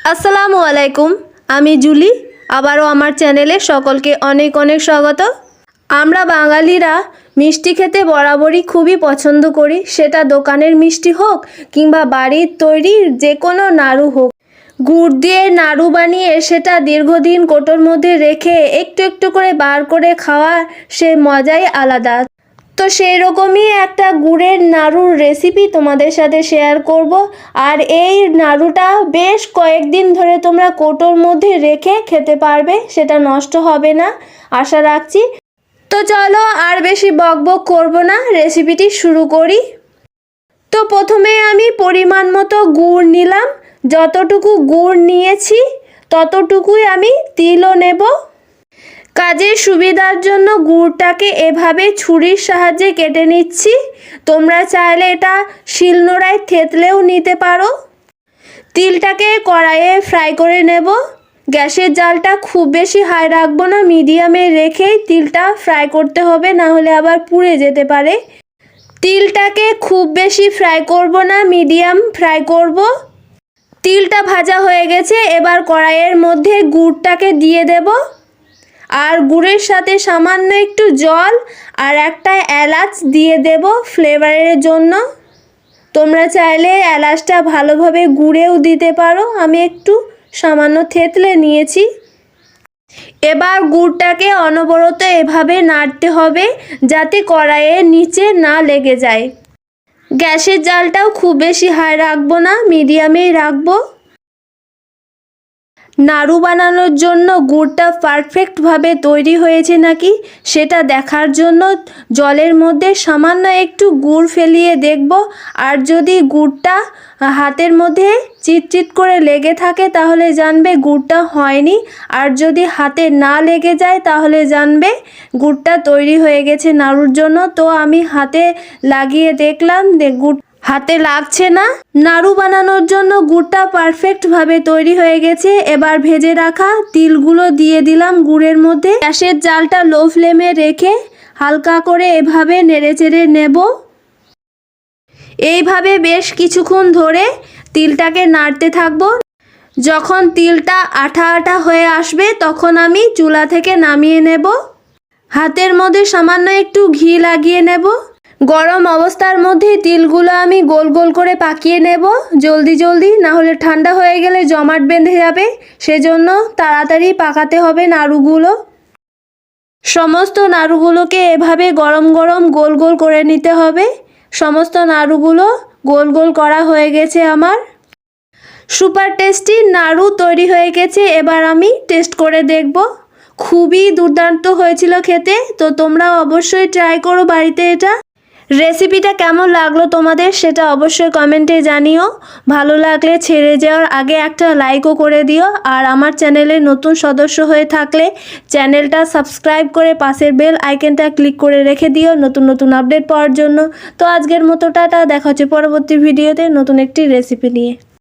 আসসালামু আলাইকুম, আমি জুলি। আবারও আমার চ্যানেলে সকলকে অনেক অনেক স্বাগত। আমরা বাঙালিরা মিষ্টি খেতে বরাবরই খুবই পছন্দ করি, সেটা দোকানের মিষ্টি হোক কিংবা বাড়ির তৈরি যে কোনো নাড়ু হোক। গুড় দিয়ে নাড়ু বানিয়ে সেটা দীর্ঘদিন কৌটোর মধ্যে রেখে একটু একটু করে বার করে খাওয়া, সে মজাই আলাদা। তো সেই রকমই একটা গুড়ের নাড়ুর রেসিপি তোমাদের সাথে শেয়ার করব। আর এই নাড়ুটা বেশ কয়েকদিন ধরে তোমরা কৌটোর মধ্যে রেখে খেতে পারবে, সেটা নষ্ট হবে না আশা রাখছি। তো চলো আর বেশি বকবক করব না, রেসিপিটি শুরু করি। তো প্রথমে আমি পরিমাণ মতো গুড় নিলাম। যতটুকু গুড় নিয়েছি ততটুকুই আমি তিলও নেব। কাজের সুবিধার জন্য গুড়টাকে এভাবে ছুরির সাহায্যে কেটে নিচ্ছি। তোমরা চাইলে এটা শিলনোড়ায় থেতলেও নিতে পারো। তিলটাকে কড়াইয়ে ফ্রাই করে নেব। গ্যাসের জালটা খুব বেশি হাই রাখবো না, মিডিয়ামে রেখেই তিলটা ফ্রাই করতে হবে, না হলে আবার পুড়ে যেতে পারে। তিলটাকে খুব বেশি ফ্রাই করব না, মিডিয়াম ফ্রাই করব। তিলটা ভাজা হয়ে গেছে, এবার কড়াইয়ের মধ্যে গুড়টাকে দিয়ে দেব। আর গুড়ের সাথে সামান্য একটু জল আর একটা এলাচ দিয়ে দেব ফ্লেভারের জন্য। তোমরা চাইলে এলাচটা ভালোভাবে গুড়েও দিতে পারো, আমি একটু সামান্য থেতলে নিয়েছি। এবার গুড়টাকে অনবরত এভাবে নাড়তে হবে যাতে কড়াইয়ের নিচে না লেগে যায়। গ্যাসের জালটাও খুব বেশি হাই রাখবো না, মিডিয়ামেই রাখবো। নাড়ু বানানোর জন্য গুড়টা পারফেক্টভাবে তৈরি হয়েছে নাকি সেটা দেখার জন্য জলের মধ্যে সামান্য একটু গুড় ফেলিয়ে দেখব। আর যদি গুড়টা হাতের মধ্যে চিটচিট করে লেগে থাকে তাহলে জানবে গুড়টা হয়নি। আর যদি হাতে না লেগে যায় তাহলে জানবে গুড়টা তৈরি হয়ে গেছে নাড়ুর জন্য। তো আমি হাতে লাগিয়ে দেখলাম, গুড় হাতে লাগছে না। নাড়ু বানানোর জন্য গুড়টা পারফেক্টভাবে তৈরি হয়ে গেছে। এবার ভেজে রাখা তিলগুলো দিয়ে দিলাম গুড়ের মধ্যে। গ্যাসের জালটা লো ফ্লেমে রেখে হালকা করে এভাবে নেড়েচেড়ে নেব। এইভাবে বেশ কিছুক্ষণ ধরে তিলটাকে নাড়তে থাকবো। যখন তিলটা আঠা আঠা হয়ে আসবে তখন আমি চুলা থেকে নামিয়ে নেব। হাতের মধ্যে সামান্য একটু ঘি লাগিয়ে নেব। গরম অবস্থার মধ্যে তিলগুলো আমি গোল গোল করে পাকিয়ে নেব জলদি জলদি, না হলে ঠান্ডা হয়ে গেলে জমাট বেঁধে যাবে। সেজন্য তাড়াতাড়ি পাকাতে হবে নাড়ুগুলো। সমস্ত নাড়ুগুলোকে এভাবে গরম গরম গোল গোল করে নিতে হবে। সমস্ত নাড়ুগুলো গোল গোল করা হয়ে গেছে আমার। সুপার টেস্টি নাড়ু তৈরি হয়ে গেছে। এবার আমি টেস্ট করে দেখব। খুবই দুর্দান্ত হয়েছিল খেতে। তো তোমরাও অবশ্যই ট্রাই করো বাড়িতে এটা। রেসিপিটা কেমন লাগলো তোমাদের সেটা অবশ্যই কমেন্টে জানিও। ভালো লাগলে ছেড়ে যাওয়ার আগে একটা লাইকও করে দিও। আর আমার চ্যানেলে নতুন সদস্য হয়ে থাকলে চ্যানেলটা সাবস্ক্রাইব করে পাশের বেল আইকনটা ক্লিক করে রেখে দিও নতুন নতুন আপডেট পাওয়ার জন্য। তো আজকের মতো টাটা, দেখা হচ্ছে পরবর্তী ভিডিওতে নতুন একটি রেসিপি নিয়ে।